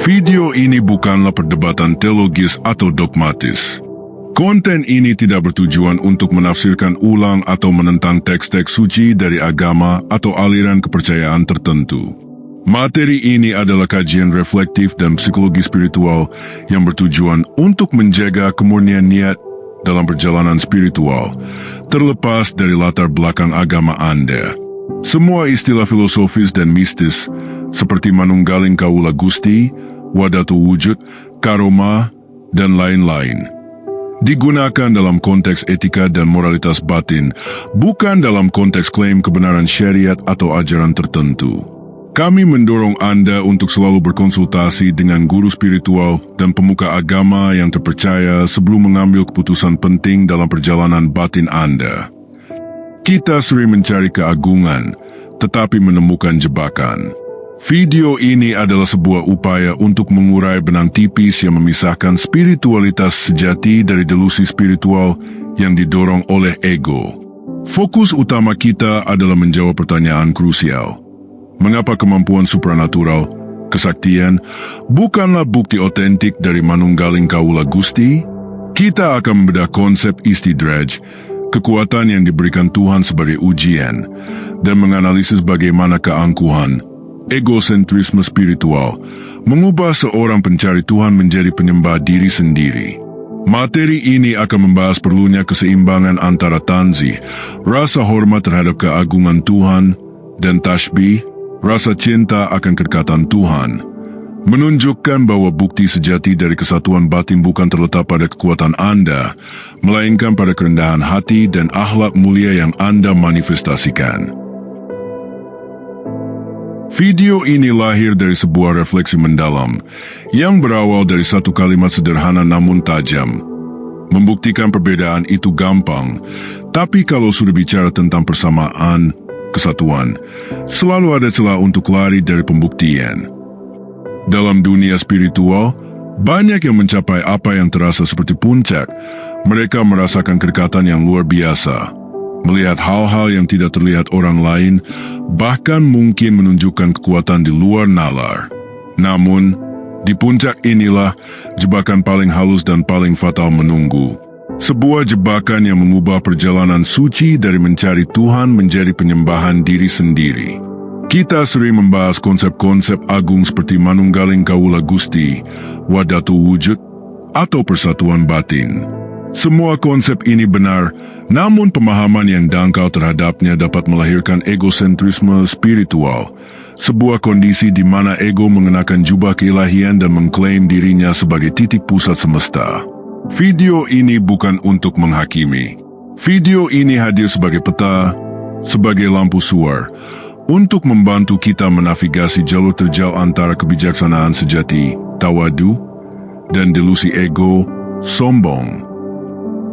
Video ini bukanlah perdebatan teologis atau dogmatis. Konten ini tidak bertujuan untuk menafsirkan ulang atau menentang teks-teks suci dari agama atau aliran kepercayaan tertentu. Materi ini adalah kajian reflektif dan psikologi spiritual yang bertujuan untuk menjaga kemurnian niat dalam perjalanan spiritual, terlepas dari latar belakang agama Anda. Semua istilah filosofis dan mistis, seperti Manunggaling Kaula Gusti, Wadatu Wujud, Karoma, dan lain-lain, digunakan dalam konteks etika dan moralitas batin, bukan dalam konteks klaim kebenaran syariat atau ajaran tertentu. Kami mendorong Anda untuk selalu berkonsultasi dengan guru spiritual dan pemuka agama yang terpercaya sebelum mengambil keputusan penting dalam perjalanan batin Anda. Kita sering mencari keagungan, tetapi menemukan jebakan. Video ini adalah sebuah upaya untuk mengurai benang tipis yang memisahkan spiritualitas sejati dari delusi spiritual yang didorong oleh ego. Fokus utama kita adalah menjawab pertanyaan krusial. Mengapa kemampuan supranatural, kesaktian, bukanlah bukti otentik dari Manunggaling Kaula Gusti? Kita akan membedah konsep istidraj, kekuatan yang diberikan Tuhan sebagai ujian, dan menganalisis bagaimana keangkuhan, egosentrisme spiritual, mengubah seorang pencari Tuhan menjadi penyembah diri sendiri. Materi ini akan membahas perlunya keseimbangan antara tanzih, rasa hormat terhadap keagungan Tuhan, dan tashbih, rasa cinta akan kedekatan Tuhan. Menunjukkan bahwa bukti sejati dari kesatuan batin bukan terletak pada kekuatan Anda, melainkan pada kerendahan hati dan akhlak mulia yang Anda manifestasikan. Video ini lahir dari sebuah refleksi mendalam yang berawal dari satu kalimat sederhana namun tajam. Membuktikan perbedaan itu gampang, tapi kalau sudah bicara tentang persamaan, kesatuan, selalu ada celah untuk lari dari pembuktian. Dalam dunia spiritual, banyak yang mencapai apa yang terasa seperti puncak. Mereka merasakan kedekatan yang luar biasa, melihat hal-hal yang tidak terlihat orang lain, bahkan mungkin menunjukkan kekuatan di luar nalar. Namun, di puncak inilah jebakan paling halus dan paling fatal menunggu. Sebuah jebakan yang mengubah perjalanan suci dari mencari Tuhan menjadi penyembahan diri sendiri. Kita sering membahas konsep-konsep agung seperti Manunggaling Kaula Gusti, Wadatu Wujud, atau persatuan batin. Semua konsep ini benar, namun pemahaman yang dangkal terhadapnya dapat melahirkan egosentrisme spiritual, sebuah kondisi di mana ego mengenakan jubah keilahian dan mengklaim dirinya sebagai titik pusat semesta. Video ini bukan untuk menghakimi. Video ini hadir sebagai peta, sebagai lampu suar, untuk membantu kita menavigasi jalur terjal antara kebijaksanaan sejati, tawadu, dan delusi ego, sombong.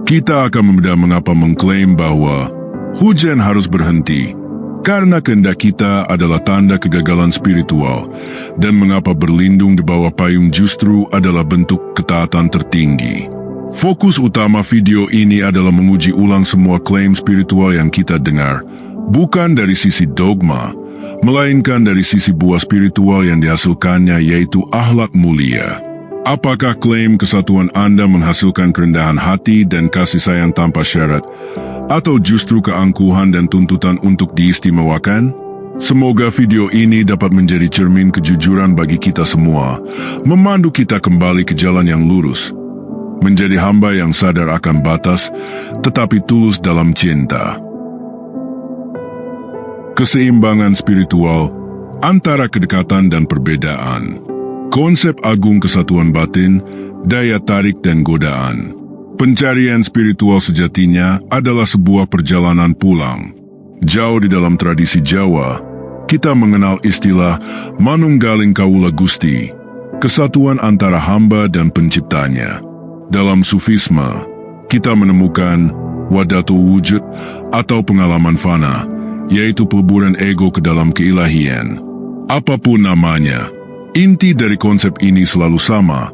Kita akan membedah mengapa mengklaim bahwa hujan harus berhenti, karena kehendak kita adalah tanda kegagalan spiritual, dan mengapa berlindung di bawah payung justru adalah bentuk ketaatan tertinggi. Fokus utama video ini adalah menguji ulang semua klaim spiritual yang kita dengar, bukan dari sisi dogma, melainkan dari sisi buah spiritual yang dihasilkannya, yaitu akhlak mulia. Apakah klaim kesatuan Anda menghasilkan kerendahan hati dan kasih sayang tanpa syarat, atau justru keangkuhan dan tuntutan untuk diistimewakan? Semoga video ini dapat menjadi cermin kejujuran bagi kita semua, memandu kita kembali ke jalan yang lurus, menjadi hamba yang sadar akan batas, tetapi tulus dalam cinta. Keseimbangan spiritual antara kedekatan dan perbedaan. Konsep agung kesatuan batin, daya tarik dan godaan. Pencarian spiritual sejatinya adalah sebuah perjalanan pulang. Jauh di dalam tradisi Jawa, kita mengenal istilah Manunggaling Kaula Gusti, kesatuan antara hamba dan penciptanya. Dalam Sufisme, kita menemukan Wadatu Wujud atau pengalaman fana, yaitu peleburan ego ke dalam keilahian. Apapun namanya, inti dari konsep ini selalu sama.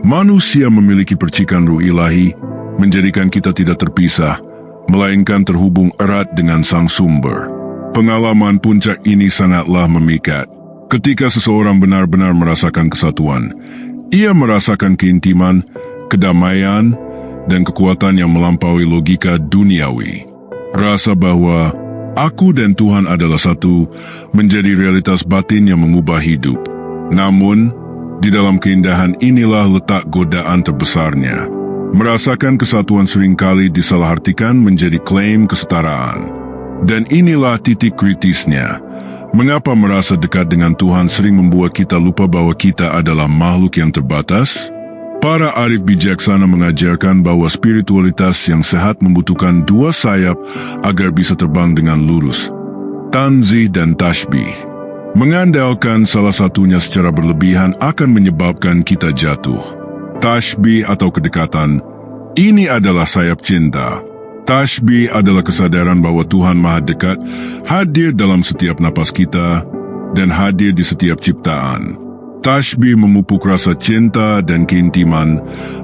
Manusia memiliki percikan ruh ilahi, menjadikan kita tidak terpisah, melainkan terhubung erat dengan sang sumber. Pengalaman puncak ini sangatlah memikat. Ketika seseorang benar-benar merasakan kesatuan, ia merasakan keintiman, kedamaian, dan kekuatan yang melampaui logika duniawi. Rasa bahwa aku dan Tuhan adalah satu menjadi realitas batin yang mengubah hidup. Namun, di dalam keindahan inilah letak godaan terbesarnya. Merasakan kesatuan seringkali disalahartikan menjadi klaim kesetaraan. Dan inilah titik kritisnya. Mengapa merasa dekat dengan Tuhan sering membuat kita lupa bahwa kita adalah makhluk yang terbatas? Para arif bijaksana mengajarkan bahwa spiritualitas yang sehat membutuhkan dua sayap agar bisa terbang dengan lurus. Tanzih dan tashbih. Mengandalkan salah satunya secara berlebihan akan menyebabkan kita jatuh. Tashbih atau kedekatan, ini adalah sayap cinta. Tashbih adalah kesadaran bahwa Tuhan Maha Dekat, hadir dalam setiap napas kita, dan hadir di setiap ciptaan. Tashbih memupuk rasa cinta dan keintiman,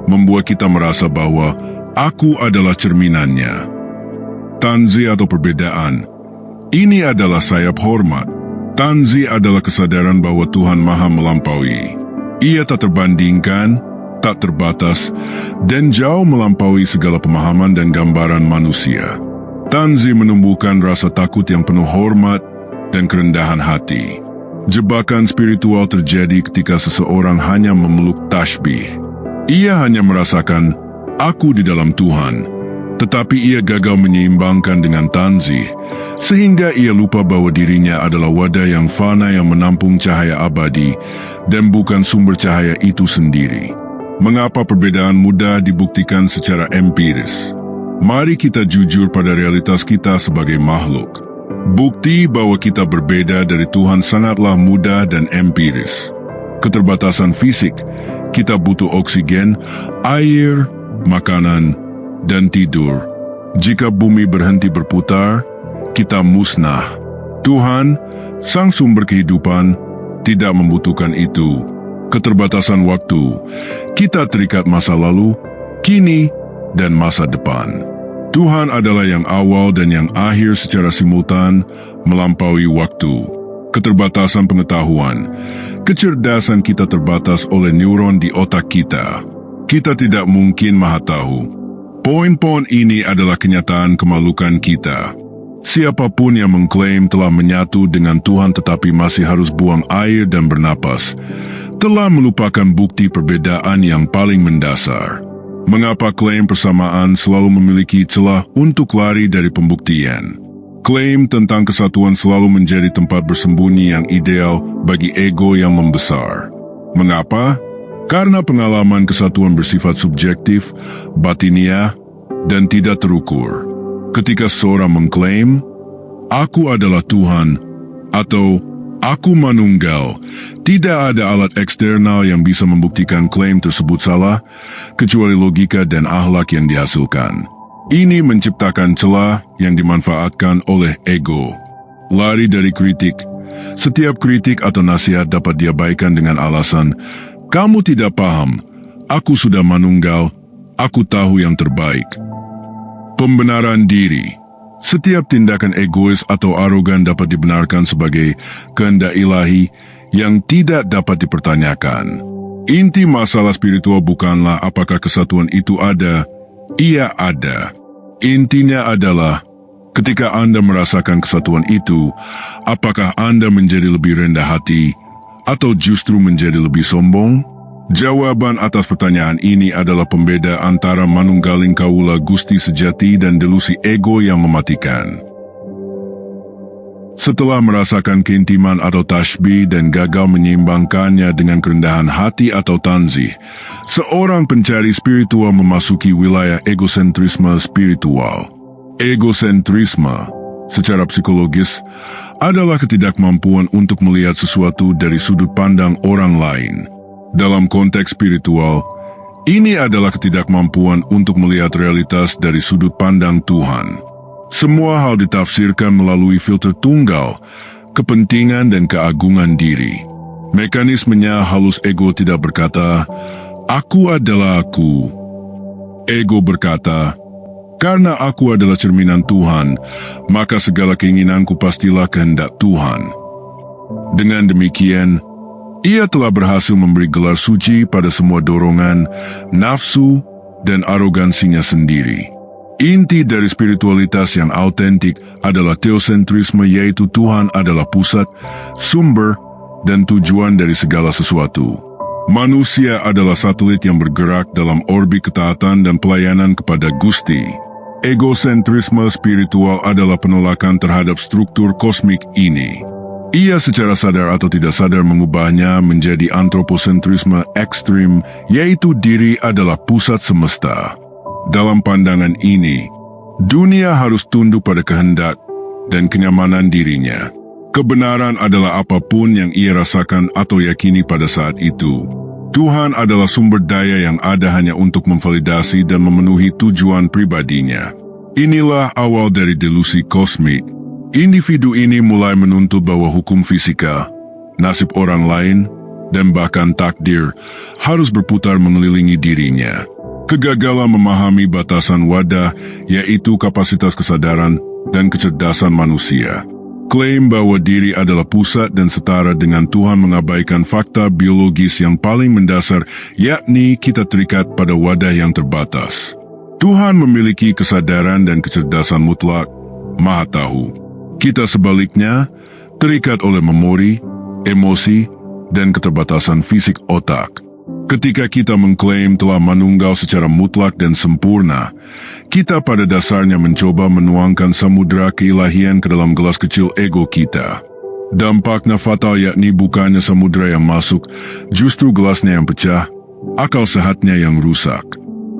membuat kita merasa bahwa aku adalah cerminannya. Tanzih atau perbedaan, ini adalah sayap hormat. Tanzih adalah kesadaran bahwa Tuhan Maha melampaui. Ia tak terbandingkan, tak terbatas, dan jauh melampaui segala pemahaman dan gambaran manusia. Tanzih menumbuhkan rasa takut yang penuh hormat dan kerendahan hati. Jebakan spiritual terjadi ketika seseorang hanya memeluk tashbih. Ia hanya merasakan, aku di dalam Tuhan, tetapi ia gagal menyeimbangkan dengan tanzih, sehingga ia lupa bahwa dirinya adalah wadah yang fana yang menampung cahaya abadi dan bukan sumber cahaya itu sendiri. Mengapa perbedaan mudah dibuktikan secara empiris? Mari kita jujur pada realitas kita sebagai makhluk. Bukti bahwa kita berbeda dari Tuhan sangatlah mudah dan empiris. Keterbatasan fisik, kita butuh oksigen, air, makanan, dan tidur. Jika bumi berhenti berputar, kita musnah. Tuhan, sang sumber kehidupan, tidak membutuhkan itu. Keterbatasan waktu, kita terikat masa lalu, kini, dan masa depan. Tuhan adalah yang awal dan yang akhir secara simultan, melampaui waktu. Keterbatasan pengetahuan, kecerdasan kita terbatas oleh neuron di otak kita. Kita tidak mungkin maha tahu. Poin-poin ini adalah kenyataan kemalukan kita. Siapapun yang mengklaim telah menyatu dengan Tuhan tetapi masih harus buang air dan bernapas, telah melupakan bukti perbedaan yang paling mendasar. Mengapa klaim persamaan selalu memiliki celah untuk lari dari pembuktian? Klaim tentang kesatuan selalu menjadi tempat bersembunyi yang ideal bagi ego yang membesar. Mengapa? Karena pengalaman kesatuan bersifat subjektif, batiniah, dan tidak terukur. Ketika seseorang mengklaim, aku adalah Tuhan, atau aku manunggal, tidak ada alat eksternal yang bisa membuktikan klaim tersebut salah, kecuali logika dan akhlak yang dihasilkan. Ini menciptakan celah yang dimanfaatkan oleh ego. Lari dari kritik. Setiap kritik atau nasihat dapat diabaikan dengan alasan, kamu tidak paham, aku sudah manunggal, aku tahu yang terbaik. Pembenaran diri. Setiap tindakan egois atau arogan dapat dibenarkan sebagai kehendak ilahi yang tidak dapat dipertanyakan. Inti masalah spiritual bukanlah apakah kesatuan itu ada, ia ada. Intinya adalah, ketika Anda merasakan kesatuan itu, apakah Anda menjadi lebih rendah hati atau justru menjadi lebih sombong? Jawaban atas pertanyaan ini adalah pembeda antara manunggaling kaula Gusti sejati dan delusi ego yang mematikan. Setelah merasakan keintiman atau tashbih dan gagal menyeimbangkannya dengan kerendahan hati atau tanzih, seorang pencari spiritual memasuki wilayah egosentrisme spiritual. Egosentrisme, secara psikologis, adalah ketidakmampuan untuk melihat sesuatu dari sudut pandang orang lain. Dalam konteks spiritual, ini adalah ketidakmampuan untuk melihat realitas dari sudut pandang Tuhan. Semua hal ditafsirkan melalui filter tunggal, kepentingan dan keagungan diri. Mekanismenya halus ego tidak berkata, aku adalah aku. Ego berkata, karena aku adalah cerminan Tuhan, maka segala keinginanku pastilah kehendak Tuhan. Dengan demikian, ia telah berhasil memberi gelar suci pada semua dorongan, nafsu, dan arogansinya sendiri. Inti dari spiritualitas yang autentik adalah teosentrisme, yaitu Tuhan adalah pusat, sumber, dan tujuan dari segala sesuatu. Manusia adalah satelit yang bergerak dalam orbit ketaatan dan pelayanan kepada Gusti. Egosentrisme spiritual adalah penolakan terhadap struktur kosmik ini. Ia secara sadar atau tidak sadar mengubahnya menjadi antroposentrisme ekstrim, yaitu diri adalah pusat semesta. Dalam pandangan ini, dunia harus tunduk pada kehendak dan kenyamanan dirinya. Kebenaran adalah apapun yang ia rasakan atau yakini pada saat itu. Tuhan adalah sumber daya yang ada hanya untuk memvalidasi dan memenuhi tujuan pribadinya. Inilah awal dari delusi kosmik. Individu ini mulai menuntut bahwa hukum fisika, nasib orang lain, dan bahkan takdir harus berputar mengelilingi dirinya. Kegagalan memahami batasan wadah, yaitu kapasitas kesadaran dan kecerdasan manusia. Klaim bahwa diri adalah pusat dan setara dengan Tuhan mengabaikan fakta biologis yang paling mendasar, yakni kita terikat pada wadah yang terbatas. Tuhan memiliki kesadaran dan kecerdasan mutlak, Maha Tahu. Kita sebaliknya terikat oleh memori, emosi, dan keterbatasan fisik otak. Ketika kita mengklaim telah menunggal secara mutlak dan sempurna, kita pada dasarnya mencoba menuangkan samudera keilahian ke dalam gelas kecil ego kita. Dampaknya fatal, yakni bukannya samudera yang masuk, justru gelasnya yang pecah, akal sehatnya yang rusak.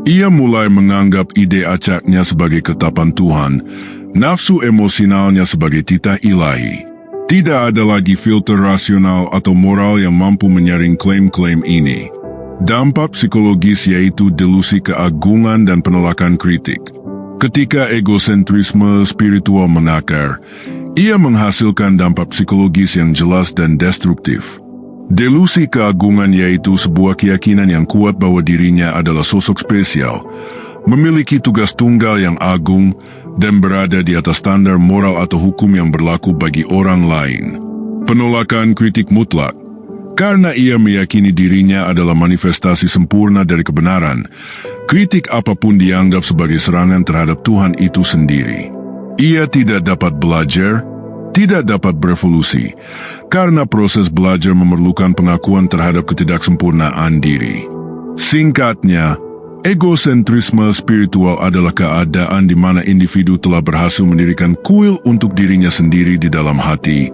Ia mulai menganggap ide acaknya sebagai ketetapan Tuhan, nafsu emosionalnya sebagai titah ilahi. Tidak ada lagi filter rasional atau moral yang mampu menyaring klaim-klaim ini. Dampak psikologis yaitu delusi keagungan dan penolakan kritik. Ketika egosentrisme spiritual menakar, ia menghasilkan dampak psikologis yang jelas dan destruktif. Delusi keagungan yaitu sebuah keyakinan yang kuat bahwa dirinya adalah sosok spesial, memiliki tugas tunggal yang agung, dan berada di atas standar moral atau hukum yang berlaku bagi orang lain. Penolakan kritik mutlak. Karena ia meyakini dirinya adalah manifestasi sempurna dari kebenaran, kritik apapun dianggap sebagai serangan terhadap Tuhan itu sendiri. Ia tidak dapat belajar, tidak dapat berevolusi, karena proses belajar memerlukan pengakuan terhadap ketidaksempurnaan diri. Singkatnya, egosentrisme spiritual adalah keadaan di mana individu telah berhasil mendirikan kuil untuk dirinya sendiri di dalam hati,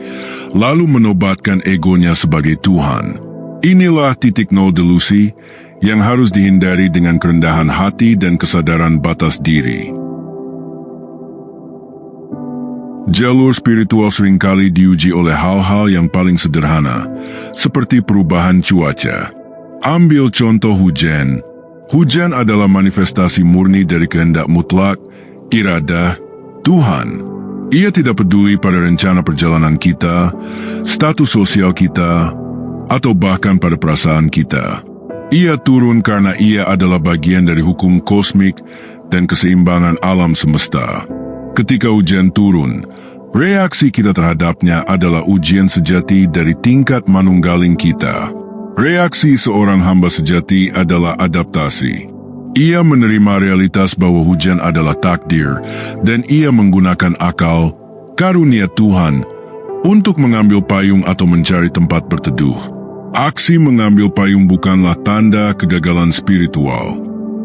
lalu menobatkan egonya sebagai Tuhan. Inilah titik nol delusi yang harus dihindari dengan kerendahan hati dan kesadaran batas diri. Jalur spiritual seringkali diuji oleh hal-hal yang paling sederhana, seperti perubahan cuaca. Ambil contoh hujan. Hujan adalah manifestasi murni dari kehendak mutlak, iradah, Tuhan. Ia tidak peduli pada rencana perjalanan kita, status sosial kita, atau bahkan pada perasaan kita. Ia turun karena ia adalah bagian dari hukum kosmik dan keseimbangan alam semesta. Ketika hujan turun, reaksi kita terhadapnya adalah ujian sejati dari tingkat manunggaling kita. Reaksi seorang hamba sejati adalah adaptasi. Ia menerima realitas bahwa hujan adalah takdir, dan ia menggunakan akal, karunia Tuhan, untuk mengambil payung atau mencari tempat berteduh. Aksi mengambil payung bukanlah tanda kegagalan spiritual.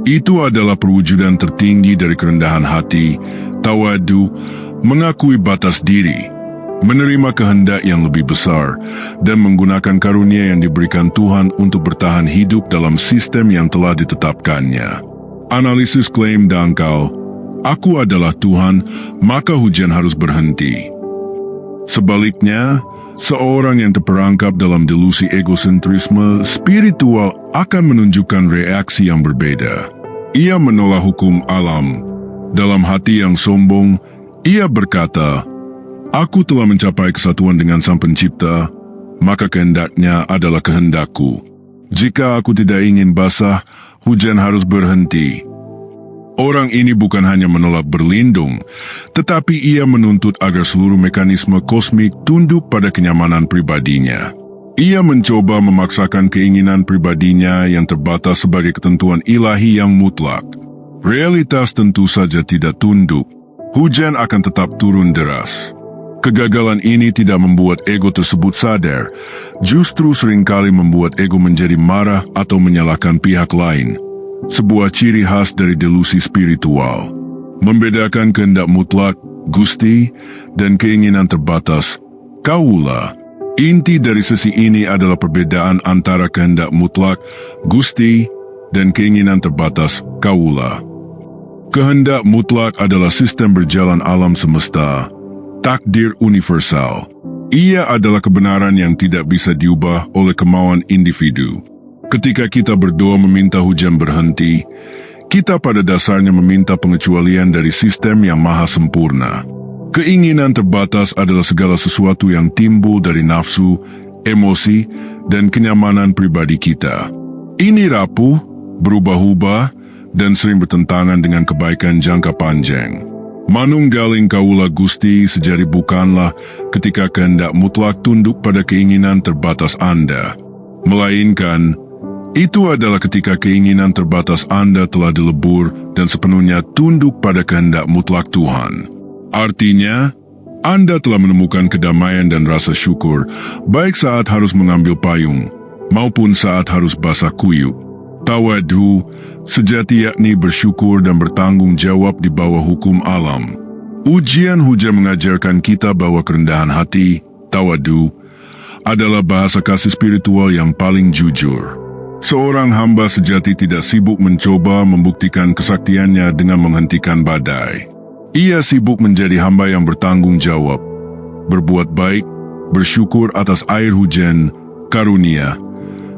Itu adalah perwujudan tertinggi dari kerendahan hati, tawadu, mengakui batas diri, menerima kehendak yang lebih besar, dan menggunakan karunia yang diberikan Tuhan untuk bertahan hidup dalam sistem yang telah ditetapkannya. Analisis klaim dangkal, aku adalah Tuhan, maka hujan harus berhenti. Sebaliknya, seorang yang terperangkap dalam delusi egosentrisme spiritual akan menunjukkan reaksi yang berbeda. Ia menolak hukum alam. Dalam hati yang sombong, ia berkata, aku telah mencapai kesatuan dengan Sang Pencipta, maka kehendaknya adalah kehendakku. Jika aku tidak ingin basah, hujan harus berhenti. Orang ini bukan hanya menolak berlindung, tetapi ia menuntut agar seluruh mekanisme kosmik tunduk pada kenyamanan pribadinya. Ia mencoba memaksakan keinginan pribadinya yang terbatas sebagai ketentuan ilahi yang mutlak. Realitas tentu saja tidak tunduk. Hujan akan tetap turun deras. Kegagalan ini tidak membuat ego tersebut sadar, justru seringkali membuat ego menjadi marah atau menyalahkan pihak lain. Sebuah ciri khas dari delusi spiritual. Membedakan kehendak mutlak, Gusti, dan keinginan terbatas, Kaula. Inti dari sesi ini adalah perbedaan antara kehendak mutlak, Gusti, dan keinginan terbatas, Kaula. Kehendak mutlak adalah sistem berjalan alam semesta, takdir universal. Ia adalah kebenaran yang tidak bisa diubah oleh kemauan individu. Ketika kita berdoa meminta hujan berhenti, kita pada dasarnya meminta pengecualian dari sistem yang maha sempurna. Keinginan terbatas adalah segala sesuatu yang timbul dari nafsu, emosi, dan kenyamanan pribadi kita. Ini rapuh, berubah-ubah, dan sering bertentangan dengan kebaikan jangka panjang. Manunggaling Kaula Gusti sejari bukanlah ketika kehendak mutlak tunduk pada keinginan terbatas Anda, melainkan itu adalah ketika keinginan terbatas Anda telah dilebur dan sepenuhnya tunduk pada kehendak mutlak Tuhan. Artinya, Anda telah menemukan kedamaian dan rasa syukur, baik saat harus mengambil payung, maupun saat harus basah kuyup. Tawadhu, sejati yakni bersyukur dan bertanggung jawab di bawah hukum alam. Ujian hujan mengajarkan kita bahwa kerendahan hati, tawadhu, adalah bahasa kasih spiritual yang paling jujur. Seorang hamba sejati tidak sibuk mencoba membuktikan kesaktiannya dengan menghentikan badai. Ia sibuk menjadi hamba yang bertanggung jawab, berbuat baik, bersyukur atas air hujan, karunia,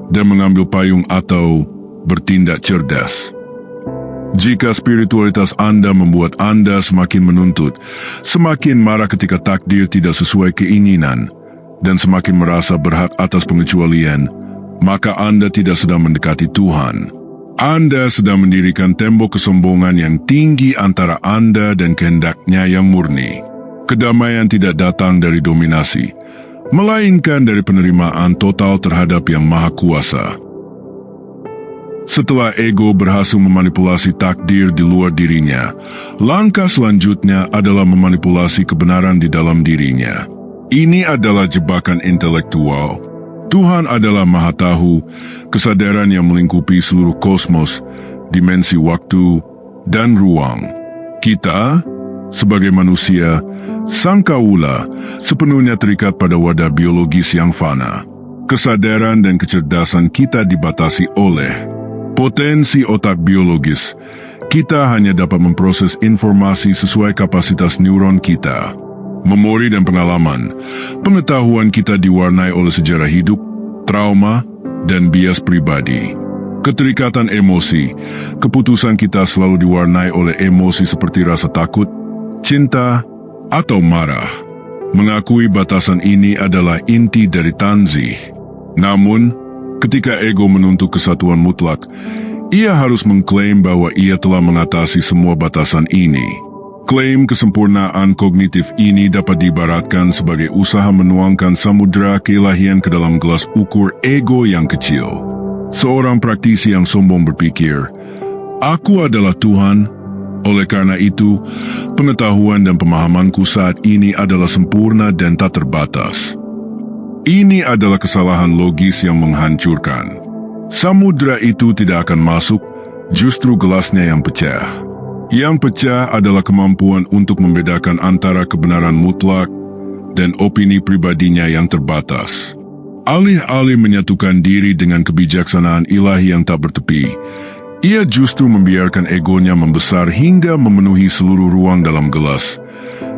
dan mengambil payung atau bertindak cerdas. Jika spiritualitas Anda membuat Anda semakin menuntut, semakin marah ketika takdir tidak sesuai keinginan, dan semakin merasa berhak atas pengecualian, maka Anda tidak sedang mendekati Tuhan. Anda sedang mendirikan tembok kesombongan yang tinggi antara Anda dan kehendaknya yang murni. Kedamaian tidak datang dari dominasi, melainkan dari penerimaan total terhadap Yang Maha Kuasa. Setelah ego berhasil memanipulasi takdir di luar dirinya, langkah selanjutnya adalah memanipulasi kebenaran di dalam dirinya. Ini adalah jebakan intelektual. Tuhan adalah Maha Tahu, kesadaran yang melingkupi seluruh kosmos, dimensi waktu, dan ruang. Kita, sebagai manusia, sang Kaula, sepenuhnya terikat pada wadah biologis yang fana. Kesadaran dan kecerdasan kita dibatasi oleh potensi otak biologis. Kita hanya dapat memproses informasi sesuai kapasitas neuron kita. Memori dan pengalaman, pengetahuan kita diwarnai oleh sejarah hidup, trauma, dan bias pribadi. Keterikatan emosi, keputusan kita selalu diwarnai oleh emosi seperti rasa takut, cinta, atau marah. Mengakui batasan ini adalah inti dari tanzih. Namun, ketika ego menuntut kesatuan mutlak, ia harus mengklaim bahwa ia telah mengatasi semua batasan ini. Klaim kesempurnaan kognitif ini dapat diibaratkan sebagai usaha menuangkan samudera keilahian ke dalam gelas ukur ego yang kecil. Seorang praktisi yang sombong berpikir, "Aku adalah Tuhan, oleh karena itu, pengetahuan dan pemahamanku saat ini adalah sempurna dan tak terbatas." Ini adalah kesalahan logis yang menghancurkan. Samudera itu tidak akan masuk, justru gelasnya yang pecah. Yang pecah adalah kemampuan untuk membedakan antara kebenaran mutlak dan opini pribadinya yang terbatas. Alih-alih menyatukan diri dengan kebijaksanaan ilahi yang tak bertepi, ia justru membiarkan egonya membesar hingga memenuhi seluruh ruang dalam gelas,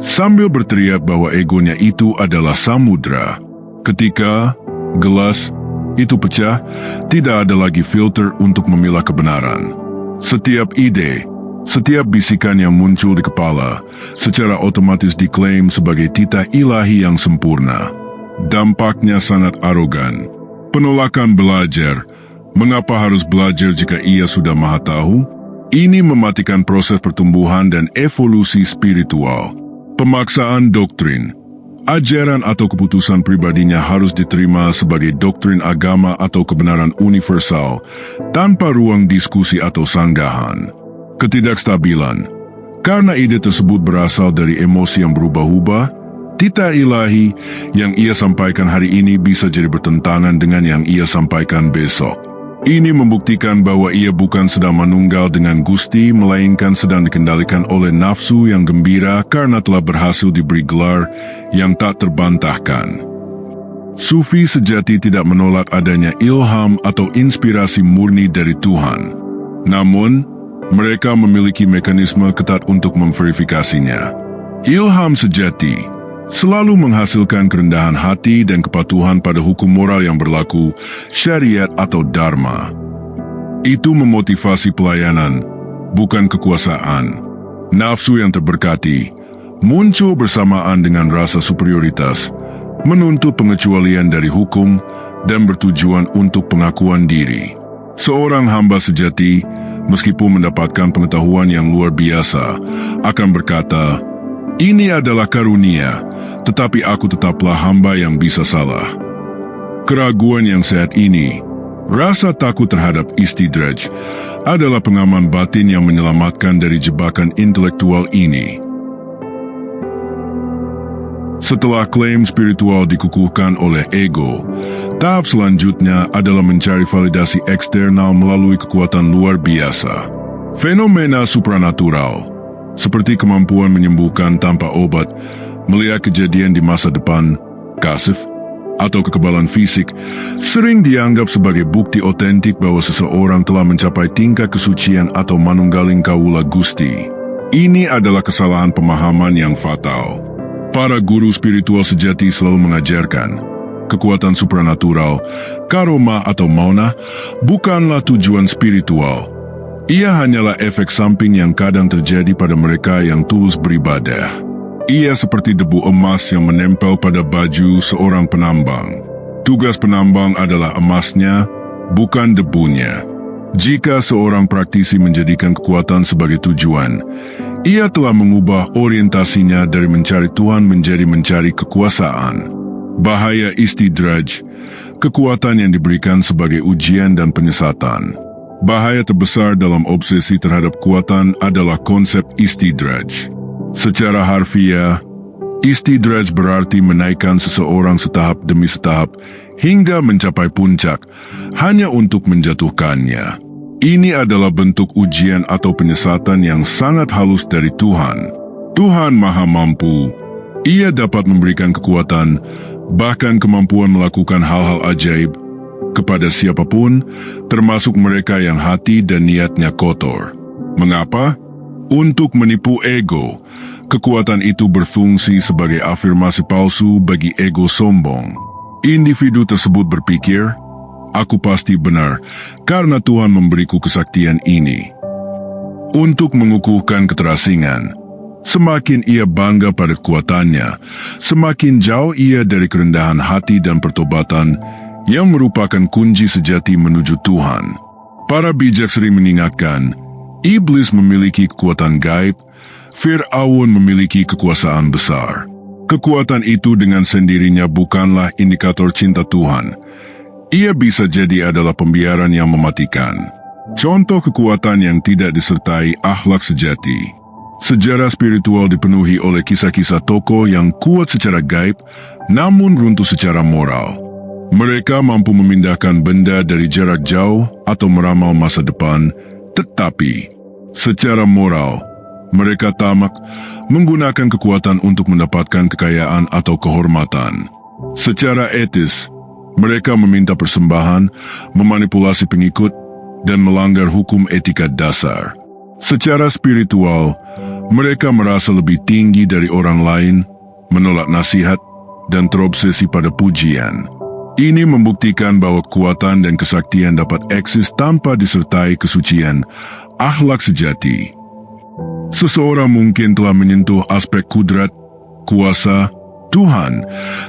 sambil berteriak bahwa egonya itu adalah samudera. Ketika gelas itu pecah, tidak ada lagi filter untuk memilah kebenaran. Setiap ide, setiap bisikan yang muncul di kepala secara otomatis diklaim sebagai titah ilahi yang sempurna. Dampaknya sangat arogan. Penolakan belajar. Mengapa harus belajar jika ia sudah maha tahu? Ini mematikan proses pertumbuhan dan evolusi spiritual. Pemaksaan doktrin. Ajaran atau keputusan pribadinya harus diterima sebagai doktrin agama atau kebenaran universal tanpa ruang diskusi atau sanggahan. Ketidakstabilan. Karena ide tersebut berasal dari emosi yang berubah-ubah, titah ilahi yang ia sampaikan hari ini bisa jadi bertentangan dengan yang ia sampaikan besok. Ini membuktikan bahwa ia bukan sedang menunggal dengan Gusti, melainkan sedang dikendalikan oleh nafsu yang gembira karena telah berhasil diberi gelar yang tak terbantahkan. Sufi sejati tidak menolak adanya ilham atau inspirasi murni dari Tuhan. Namun, mereka memiliki mekanisme ketat untuk memverifikasinya. Ilham sejati selalu menghasilkan kerendahan hati dan kepatuhan pada hukum moral yang berlaku, syariat atau dharma. Itu memotivasi pelayanan, bukan kekuasaan. Nafsu yang terberkati muncul bersamaan dengan rasa superioritas, menuntut pengecualian dari hukum, dan bertujuan untuk pengakuan diri. Seorang hamba sejati, meskipun mendapatkan pengetahuan yang luar biasa, akan berkata, "Ini adalah karunia, tetapi aku tetaplah hamba yang bisa salah." Keraguan yang sehat ini, rasa takut terhadap istidraj, adalah pengaman batin yang menyelamatkan dari jebakan intelektual ini. Setelah klaim spiritual dikukuhkan oleh ego, tahap selanjutnya adalah mencari validasi eksternal melalui kekuatan luar biasa. Fenomena supranatural, seperti kemampuan menyembuhkan tanpa obat, melihat kejadian di masa depan, kasif, atau kekebalan fisik, sering dianggap sebagai bukti otentik bahwa seseorang telah mencapai tingkat kesucian atau manunggaling kawula Gusti. Ini adalah kesalahan pemahaman yang fatal. Para guru spiritual sejati selalu mengajarkan, kekuatan supranatural, karoma atau maunah, bukanlah tujuan spiritual. Ia hanyalah efek samping yang kadang terjadi pada mereka yang tulus beribadah. Ia seperti debu emas yang menempel pada baju seorang penambang. Tugas penambang adalah emasnya, bukan debunya. Jika seorang praktisi menjadikan kekuatan sebagai tujuan, ia telah mengubah orientasinya dari mencari Tuhan menjadi mencari kekuasaan. Bahaya istidraj, kekuatan yang diberikan sebagai ujian dan penyesatan. Bahaya terbesar dalam obsesi terhadap kekuatan adalah konsep istidraj. Secara harfiah, istidraj berarti menaikkan seseorang setahap demi setahap hingga mencapai puncak hanya untuk menjatuhkannya. Ini adalah bentuk ujian atau penyesatan yang sangat halus dari Tuhan. Tuhan Maha Mampu. Ia dapat memberikan kekuatan, bahkan kemampuan melakukan hal-hal ajaib, kepada siapapun, termasuk mereka yang hati dan niatnya kotor. Mengapa? Untuk menipu ego. Kekuatan itu berfungsi sebagai afirmasi palsu bagi ego sombong. Individu tersebut berpikir, "Aku pasti benar, karena Tuhan memberiku kesaktian ini." Untuk mengukuhkan keterasingan, semakin ia bangga pada kekuatannya, semakin jauh ia dari kerendahan hati dan pertobatan yang merupakan kunci sejati menuju Tuhan. Para bijak sering mengingatkan, iblis memiliki kekuatan gaib, Fir'aun memiliki kekuasaan besar. Kekuatan itu dengan sendirinya bukanlah indikator cinta Tuhan. Ia bisa jadi adalah pembiaran yang mematikan. Contoh kekuatan yang tidak disertai akhlak sejati. Sejarah spiritual dipenuhi oleh kisah-kisah tokoh yang kuat secara gaib, namun runtuh secara moral. Mereka mampu memindahkan benda dari jarak jauh atau meramal masa depan, tetapi secara moral, mereka tamak menggunakan kekuatan untuk mendapatkan kekayaan atau kehormatan. Secara etis, mereka meminta persembahan, memanipulasi pengikut, dan melanggar hukum etika dasar. Secara spiritual, mereka merasa lebih tinggi dari orang lain, menolak nasihat, dan terobsesi pada pujian. Ini membuktikan bahwa kekuatan dan kesaktian dapat eksis tanpa disertai kesucian, akhlak sejati. Seseorang mungkin telah menyentuh aspek kudrat, kuasa, Tuhan,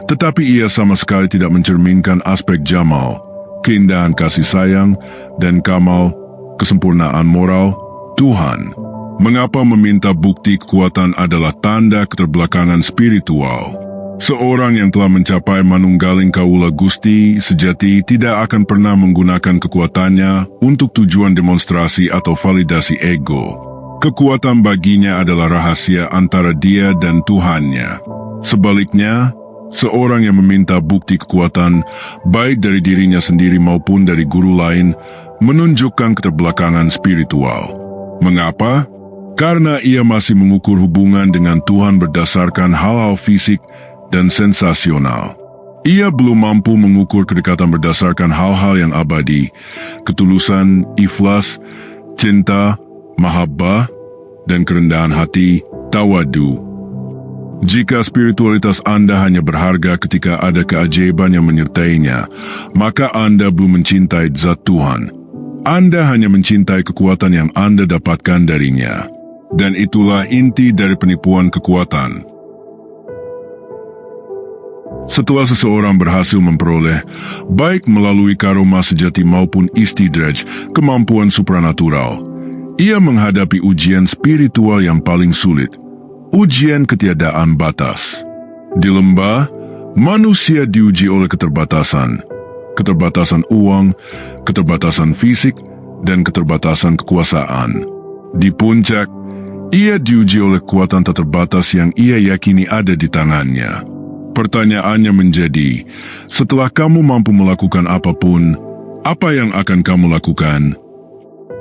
tetapi ia sama sekali tidak mencerminkan aspek jamal, keindahan kasih sayang, dan kamal, kesempurnaan moral, Tuhan. Mengapa meminta bukti kekuatan adalah tanda keterbelakangan spiritual? Seorang yang telah mencapai manunggaling kaula Gusti sejati tidak akan pernah menggunakan kekuatannya untuk tujuan demonstrasi atau validasi ego. Kekuatan baginya adalah rahasia antara dia dan Tuhannya. Sebaliknya, seorang yang meminta bukti kekuatan, baik dari dirinya sendiri maupun dari guru lain, menunjukkan keterbelakangan spiritual. Mengapa? Karena ia masih mengukur hubungan dengan Tuhan berdasarkan hal-hal fisik dan sensasional. Ia belum mampu mengukur kedekatan berdasarkan hal-hal yang abadi, ketulusan, ikhlas, cinta, mahabbah, dan kerendahan hati, tawadu. Jika spiritualitas Anda hanya berharga ketika ada keajaiban yang menyertainya, maka Anda belum mencintai zat Tuhan. Anda hanya mencintai kekuatan yang Anda dapatkan darinya. Dan itulah inti dari penipuan kekuatan. Setelah seseorang berhasil memperoleh, baik melalui karoma sejati maupun istidraj, kemampuan supranatural, ia menghadapi ujian spiritual yang paling sulit, ujian ketiadaan batas. Di lembah, manusia diuji oleh keterbatasan uang, keterbatasan fisik, dan keterbatasan kekuasaan. Di puncak, ia diuji oleh kekuatan tak terbatas yang ia yakini ada di tangannya. Pertanyaannya menjadi, setelah kamu mampu melakukan apapun, apa yang akan kamu lakukan?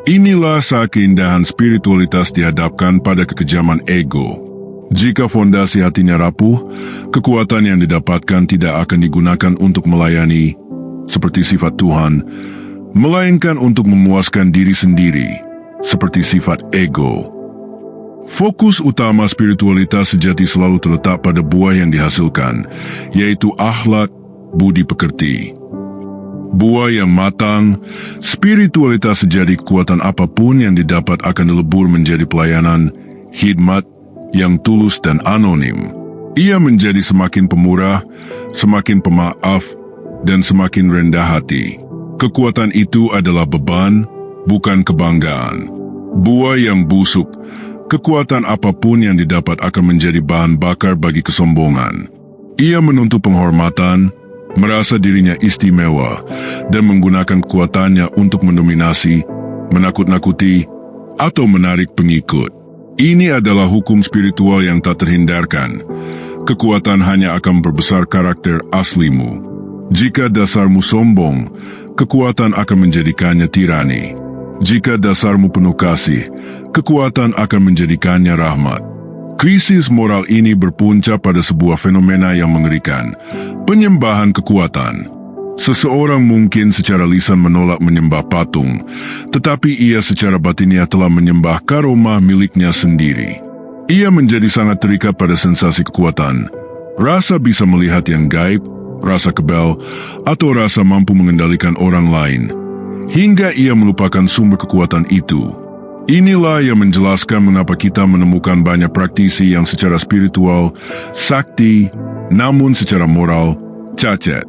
Inilah saat keindahan spiritualitas dihadapkan pada kekejaman ego. Jika fondasi hatinya rapuh, kekuatan yang didapatkan tidak akan digunakan untuk melayani, seperti sifat Tuhan, melainkan untuk memuaskan diri sendiri, seperti sifat ego. Fokus utama spiritualitas sejati selalu terletak pada buah yang dihasilkan, yaitu akhlak, budi pekerti. Buah yang matang, spiritualitas sejati kekuatan apapun yang didapat akan dilebur menjadi pelayanan, khidmat, yang tulus dan anonim. Ia menjadi semakin pemurah, semakin pemaaf, dan semakin rendah hati. Kekuatan itu adalah beban, bukan kebanggaan. Buah yang busuk, kekuatan apapun yang didapat akan menjadi bahan bakar bagi kesombongan. Ia menuntut penghormatan, merasa dirinya istimewa, dan menggunakan kekuatannya untuk mendominasi, menakut-nakuti, atau menarik pengikut. Ini adalah hukum spiritual yang tak terhindarkan. Kekuatan hanya akan memperbesar karakter aslimu. Jika dasarmu sombong, kekuatan akan menjadikannya tirani. Jika dasarmu penuh kasih, kekuatan akan menjadikannya rahmat. Krisis moral ini berpuncak pada sebuah fenomena yang mengerikan, penyembahan kekuatan. Seseorang mungkin secara lisan menolak menyembah patung, tetapi ia secara batinnya telah menyembah karomah miliknya sendiri. Ia menjadi sangat terikat pada sensasi kekuatan, rasa bisa melihat yang gaib, rasa kebal, atau rasa mampu mengendalikan orang lain, hingga ia melupakan sumber kekuatan itu. Inilah yang menjelaskan mengapa kita menemukan banyak praktisi yang secara spiritual sakti, namun secara moral cacat.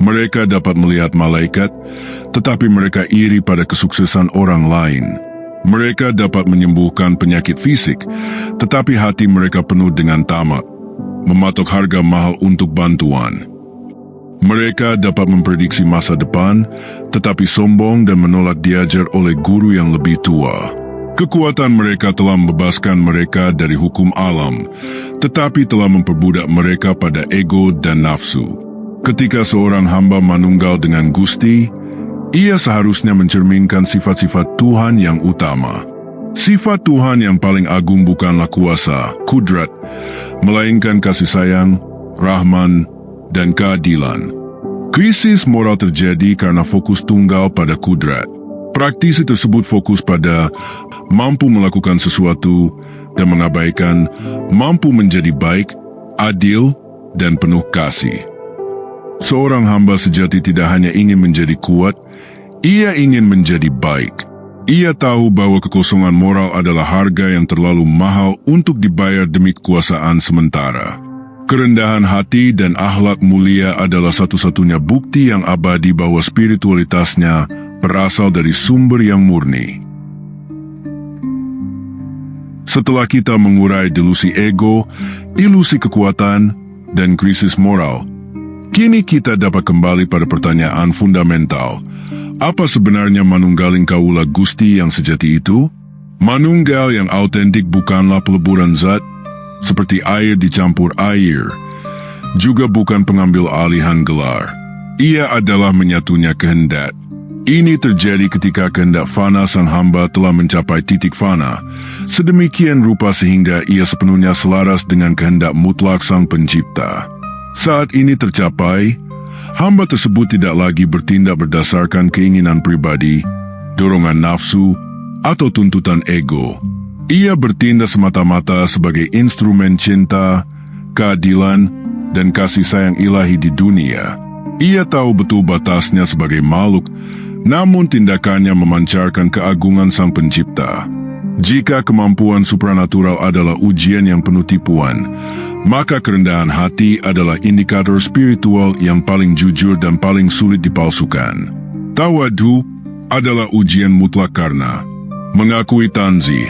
Mereka dapat melihat malaikat, tetapi mereka iri pada kesuksesan orang lain. Mereka dapat menyembuhkan penyakit fisik, tetapi hati mereka penuh dengan tamak, mematok harga mahal untuk bantuan. Mereka dapat memprediksi masa depan, tetapi sombong dan menolak diajar oleh guru yang lebih tua. Kekuatan mereka telah membebaskan mereka dari hukum alam, tetapi telah memperbudak mereka pada ego dan nafsu. Ketika seorang hamba manunggal dengan Gusti, ia seharusnya mencerminkan sifat-sifat Tuhan yang utama. Sifat Tuhan yang paling agung bukanlah kuasa, kudrat, melainkan kasih sayang, rahman, dan keadilan. Krisis moral terjadi karena fokus tunggal pada kudrat. Praktisi tersebut fokus pada mampu melakukan sesuatu dan mengabaikan mampu menjadi baik, adil, dan penuh kasih. Seorang hamba sejati tidak hanya ingin menjadi kuat, ia ingin menjadi baik. Ia tahu bahwa kekosongan moral adalah harga yang terlalu mahal untuk dibayar demi kekuasaan sementara. Kerendahan hati dan akhlak mulia adalah satu-satunya bukti yang abadi bahwa spiritualitasnya berasal dari sumber yang murni. Setelah kita mengurai delusi ego, ilusi kekuatan, dan krisis moral, kini kita dapat kembali pada pertanyaan fundamental. Apa sebenarnya manunggaling kaula Gusti yang sejati itu? Manunggal yang autentik bukanlah peleburan zat, seperti air dicampur air, juga bukan pengambil alihan gelar. Ia adalah menyatunya kehendak. Ini terjadi ketika kehendak fana sang hamba telah mencapai titik fana, sedemikian rupa sehingga ia sepenuhnya selaras dengan kehendak mutlak sang pencipta. Saat ini tercapai, hamba tersebut tidak lagi bertindak berdasarkan keinginan pribadi, dorongan nafsu, atau tuntutan ego. Ia bertindak semata-mata sebagai instrumen cinta, keadilan, dan kasih sayang ilahi di dunia. Ia tahu betul batasnya sebagai makhluk, namun tindakannya memancarkan keagungan sang pencipta. Jika kemampuan supranatural adalah ujian yang penuh tipuan, maka kerendahan hati adalah indikator spiritual yang paling jujur dan paling sulit dipalsukan. Tawadhu adalah ujian mutlak karena mengakui tanzih.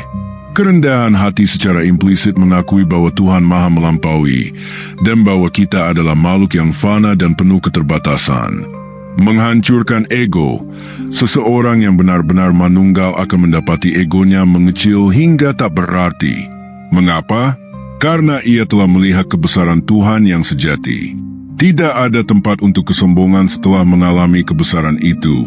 Kerendahan hati secara implisit mengakui bahwa Tuhan Maha Melampaui dan bahwa kita adalah makhluk yang fana dan penuh keterbatasan. Menghancurkan ego, seseorang yang benar-benar manunggal akan mendapati egonya mengecil hingga tak berarti. Mengapa? Karena ia telah melihat kebesaran Tuhan yang sejati. Tidak ada tempat untuk kesombongan setelah mengalami kebesaran itu.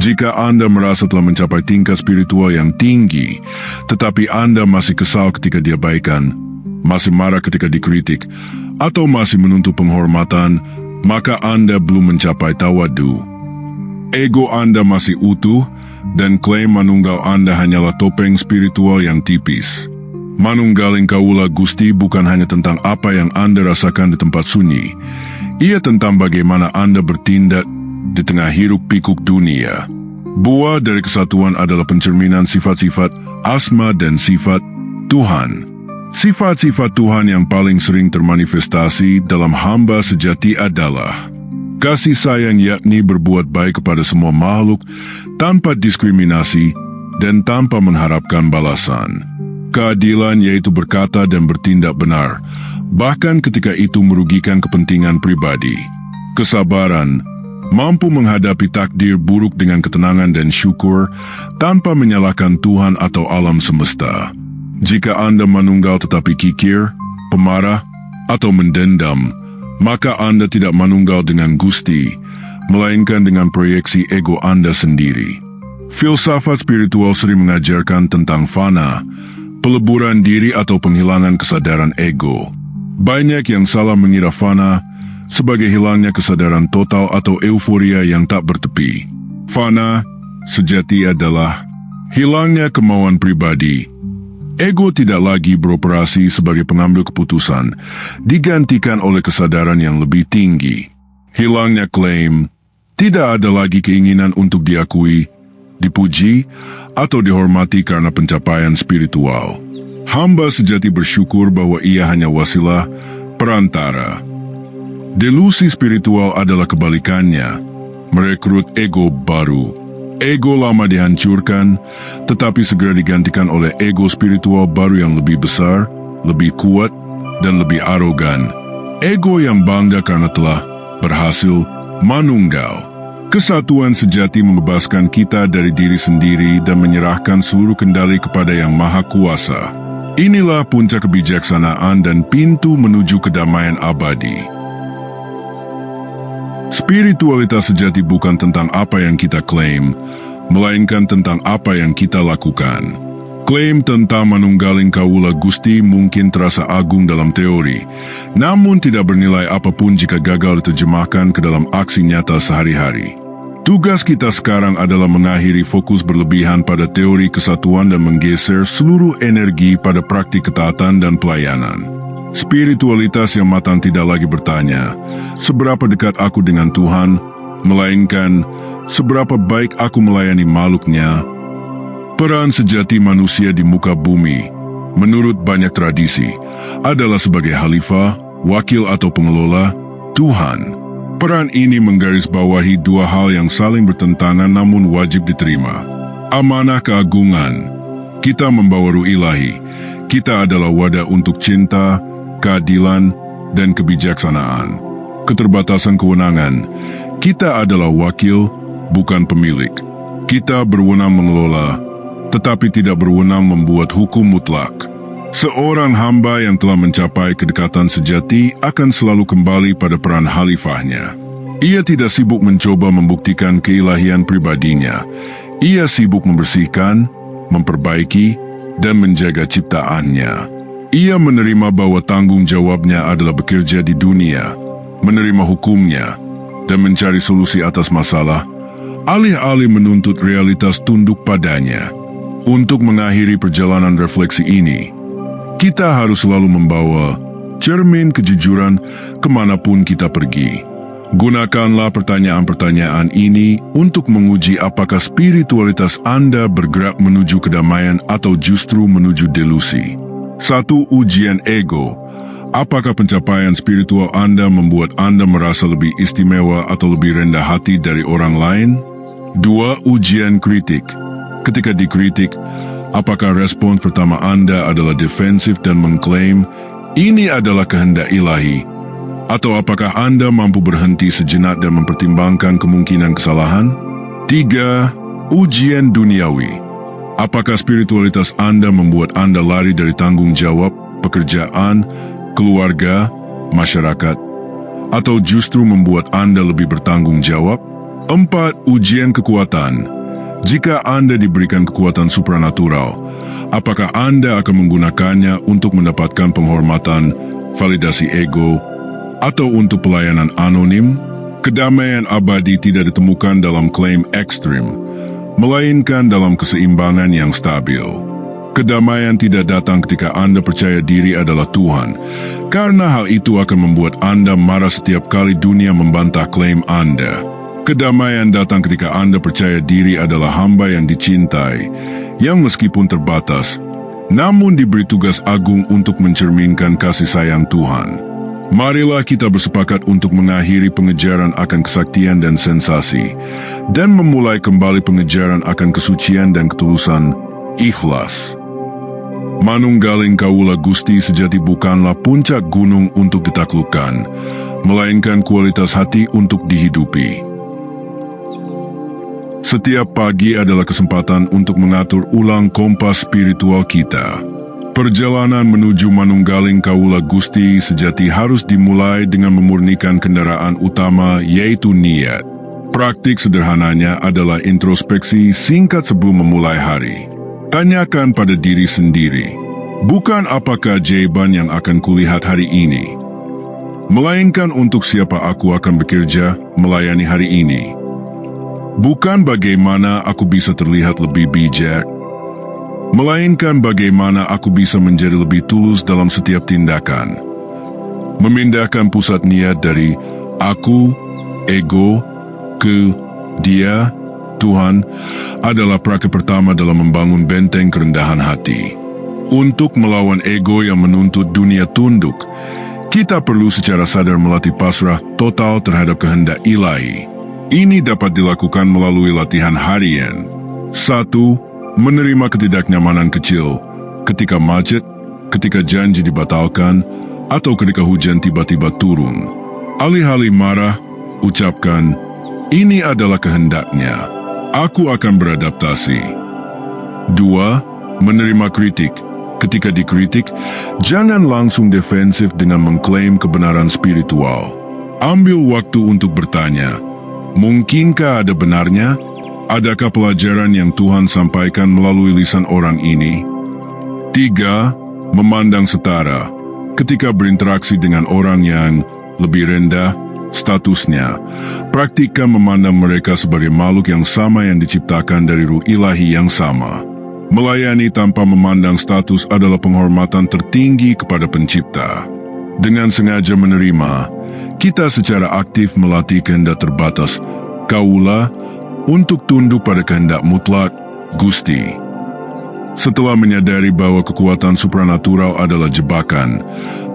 Jika Anda merasa telah mencapai tingkat spiritual yang tinggi, tetapi Anda masih kesal ketika diabaikan, masih marah ketika dikritik, atau masih menuntut penghormatan, maka Anda belum mencapai tawadhu. Ego Anda masih utuh, dan klaim manunggal Anda hanyalah topeng spiritual yang tipis. Manunggaling kaula Gusti bukan hanya tentang apa yang Anda rasakan di tempat sunyi, ia tentang bagaimana Anda bertindak di tengah hiruk-pikuk dunia. Buah dari kesatuan adalah pencerminan sifat-sifat asma dan sifat Tuhan. Sifat-sifat Tuhan yang paling sering termanifestasi dalam hamba sejati adalah kasih sayang, yakni berbuat baik kepada semua makhluk tanpa diskriminasi dan tanpa mengharapkan balasan. Keadilan, yaitu berkata dan bertindak benar, bahkan ketika itu merugikan kepentingan pribadi. Kesabaran, mampu menghadapi takdir buruk dengan ketenangan dan syukur tanpa menyalahkan Tuhan atau alam semesta. Jika Anda manunggal tetapi kikir, pemarah, atau mendendam, maka Anda tidak manunggal dengan Gusti, melainkan dengan proyeksi ego Anda sendiri. Filsafat spiritual sering mengajarkan tentang fana, peleburan diri atau penghilangan kesadaran ego. Banyak yang salah mengira fana sebagai hilangnya kesadaran total atau euforia yang tak bertepi. Fana sejati adalah hilangnya kemauan pribadi. Ego tidak lagi beroperasi sebagai pengambil keputusan, digantikan oleh kesadaran yang lebih tinggi. Hilangnya klaim, tidak ada lagi keinginan untuk diakui, dipuji, atau dihormati karena pencapaian spiritual. Hamba sejati bersyukur bahwa ia hanya wasilah, perantara. Delusi spiritual adalah kebalikannya, merekrut ego baru. Ego lama dihancurkan, tetapi segera digantikan oleh ego spiritual baru yang lebih besar, lebih kuat, dan lebih arogan. Ego yang bangga karena telah berhasil manunggal. Kesatuan sejati membebaskan kita dari diri sendiri dan menyerahkan seluruh kendali kepada Yang Maha Kuasa. Inilah puncak kebijaksanaan dan pintu menuju kedamaian abadi. Spiritualitas sejati bukan tentang apa yang kita klaim, melainkan tentang apa yang kita lakukan. Klaim tentang manunggaling kaula Gusti mungkin terasa agung dalam teori, namun tidak bernilai apapun jika gagal diterjemahkan ke dalam aksi nyata sehari-hari. Tugas kita sekarang adalah mengakhiri fokus berlebihan pada teori kesatuan dan menggeser seluruh energi pada praktik ketaatan dan pelayanan. Spiritualitas yang matang tidak lagi bertanya, seberapa dekat aku dengan Tuhan, melainkan seberapa baik aku melayani makhluknya. Peran sejati manusia di muka bumi, menurut banyak tradisi, adalah sebagai khalifah, wakil atau pengelola Tuhan. Peran ini menggarisbawahi dua hal yang saling bertentangan namun wajib diterima. Amanah keagungan, kita membawa ruh ilahi, Kita adalah wadah untuk cinta, keadilan, dan kebijaksanaan. Keterbatasan kewenangan. Kita adalah wakil, bukan pemilik. Kita berwenang mengelola, tetapi tidak berwenang membuat hukum mutlak. Seorang hamba yang telah mencapai kedekatan sejati akan selalu kembali pada peran khalifahnya. Ia tidak sibuk mencoba membuktikan keilahian pribadinya. Ia sibuk membersihkan, memperbaiki, dan menjaga ciptaannya. Ia menerima bahwa tanggung jawabnya adalah bekerja di dunia, menerima hukumnya, dan mencari solusi atas masalah, alih-alih menuntut realitas tunduk padanya. Untuk mengakhiri perjalanan refleksi ini, kita harus selalu membawa cermin kejujuran kemanapun kita pergi. Gunakanlah pertanyaan-pertanyaan ini untuk menguji apakah spiritualitas Anda bergerak menuju kedamaian atau justru menuju delusi. 1. Ujian ego. Apakah pencapaian spiritual Anda membuat Anda merasa lebih istimewa atau lebih rendah hati dari orang lain? 2. Ujian kritik. Ketika dikritik, apakah respons pertama Anda adalah defensif dan mengklaim, ini adalah kehendak ilahi? Atau apakah Anda mampu berhenti sejenak dan mempertimbangkan kemungkinan kesalahan? 3. Ujian duniawi. Apakah spiritualitas Anda membuat Anda lari dari tanggung jawab, pekerjaan, keluarga, masyarakat, atau justru membuat Anda lebih bertanggung jawab? 4. Ujian kekuatan. Jika Anda diberikan kekuatan supranatural, apakah Anda akan menggunakannya untuk mendapatkan penghormatan, validasi ego, atau untuk pelayanan anonim? Kedamaian abadi tidak ditemukan dalam klaim ekstrim, melainkan dalam keseimbangan yang stabil. Kedamaian tidak datang ketika Anda percaya diri adalah Tuhan, karena hal itu akan membuat Anda marah setiap kali dunia membantah klaim Anda. Kedamaian datang ketika Anda percaya diri adalah hamba yang dicintai, yang meskipun terbatas, namun diberi tugas agung untuk mencerminkan kasih sayang Tuhan. Marilah kita bersepakat untuk mengakhiri pengejaran akan kesaktian dan sensasi, dan memulai kembali pengejaran akan kesucian dan ketulusan, ikhlas. Manunggaling Kaula Gusti sejati bukanlah puncak gunung untuk ditaklukkan, melainkan kualitas hati untuk dihidupi. Setiap pagi adalah kesempatan untuk mengatur ulang kompas spiritual kita. Perjalanan menuju Manunggaling Kaula Gusti sejati harus dimulai dengan memurnikan kendaraan utama, yaitu niat. Praktik sederhananya adalah introspeksi singkat sebelum memulai hari. Tanyakan pada diri sendiri, bukan apakah keajaiban yang akan kulihat hari ini, melainkan untuk siapa aku akan bekerja melayani hari ini. Bukan bagaimana aku bisa terlihat lebih bijak, melainkan bagaimana aku bisa menjadi lebih tulus dalam setiap tindakan. Memindahkan pusat niat dari aku, ego, ke dia, Tuhan, adalah praktik pertama dalam membangun benteng kerendahan hati. Untuk melawan ego yang menuntut dunia tunduk, kita perlu secara sadar melatih pasrah total terhadap kehendak ilahi. Ini dapat dilakukan melalui latihan harian. 1. Menerima ketidaknyamanan kecil, ketika macet, ketika janji dibatalkan, atau ketika hujan tiba-tiba turun. Alih-alih marah, ucapkan, ini adalah kehendaknya, aku akan beradaptasi. 2. Menerima kritik. Ketika dikritik, jangan langsung defensif dengan mengklaim kebenaran spiritual. Ambil waktu untuk bertanya, mungkinkah ada benarnya? Adakah pelajaran yang Tuhan sampaikan melalui lisan orang ini? 3. Memandang setara. Ketika berinteraksi dengan orang yang lebih rendah statusnya, praktikkan memandang mereka sebagai makhluk yang sama yang diciptakan dari ruh ilahi yang sama. Melayani tanpa memandang status adalah penghormatan tertinggi kepada pencipta. Dengan sengaja menerima, kita secara aktif melatih kehendak terbatas Kaula untuk tunduk pada kehendak mutlak Gusti. Setelah menyadari bahwa kekuatan supranatural adalah jebakan,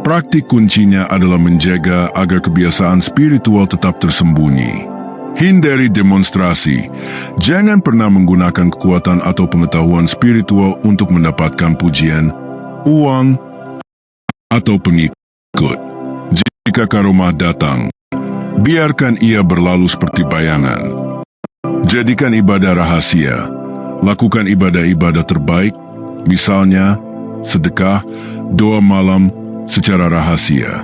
praktik kuncinya adalah menjaga agar kebiasaan spiritual tetap tersembunyi. Hindari demonstrasi. Jangan pernah menggunakan kekuatan atau pengetahuan spiritual untuk mendapatkan pujian, uang, atau pengikut. Jika karomah datang, biarkan ia berlalu seperti bayangan. Jadikan ibadah rahasia. Lakukan ibadah-ibadah terbaik, misalnya sedekah, doa malam secara rahasia.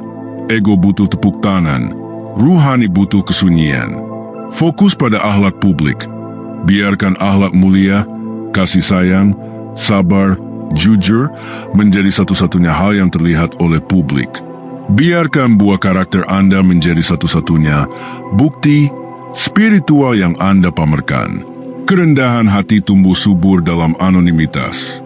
Ego butuh tepuk tangan, ruhani butuh kesunyian. Fokus pada akhlak publik. Biarkan akhlak mulia, kasih sayang, sabar, jujur menjadi satu-satunya hal yang terlihat oleh publik. Biarkan buah karakter Anda menjadi satu-satunya bukti spiritual yang Anda pamerkan. Kerendahan hati tumbuh subur dalam anonimitas.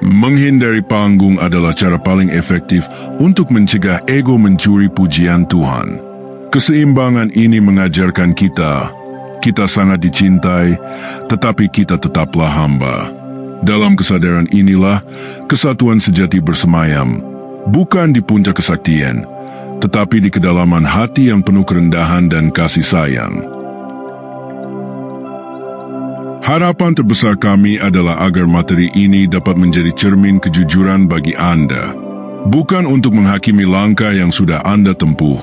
Menghindari panggung adalah cara paling efektif untuk mencegah ego mencuri pujian Tuhan. Keseimbangan ini mengajarkan kita sangat dicintai, tetapi kita tetaplah hamba. Dalam kesadaran inilah kesatuan sejati bersemayam, bukan di puncak kesaktian, tetapi di kedalaman hati yang penuh kerendahan dan kasih sayang. Harapan terbesar kami adalah agar materi ini dapat menjadi cermin kejujuran bagi Anda, bukan untuk menghakimi langkah yang sudah Anda tempuh,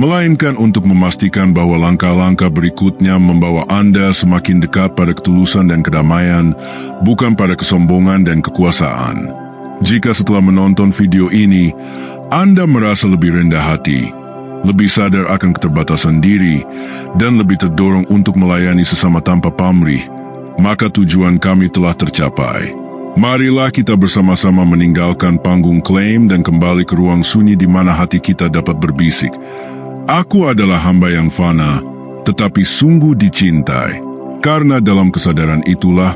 melainkan untuk memastikan bahwa langkah-langkah berikutnya membawa Anda semakin dekat pada ketulusan dan kedamaian, bukan pada kesombongan dan kekuasaan. Jika setelah menonton video ini, Anda merasa lebih rendah hati, lebih sadar akan keterbatasan diri, dan lebih terdorong untuk melayani sesama tanpa pamrih, maka tujuan kami telah tercapai. Marilah kita bersama-sama meninggalkan panggung klaim dan kembali ke ruang sunyi di mana hati kita dapat berbisik. Aku adalah hamba yang fana, tetapi sungguh dicintai. Karena dalam kesadaran itulah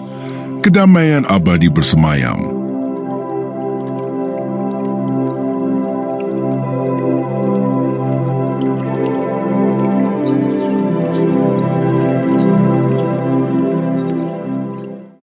kedamaian abadi bersemayam.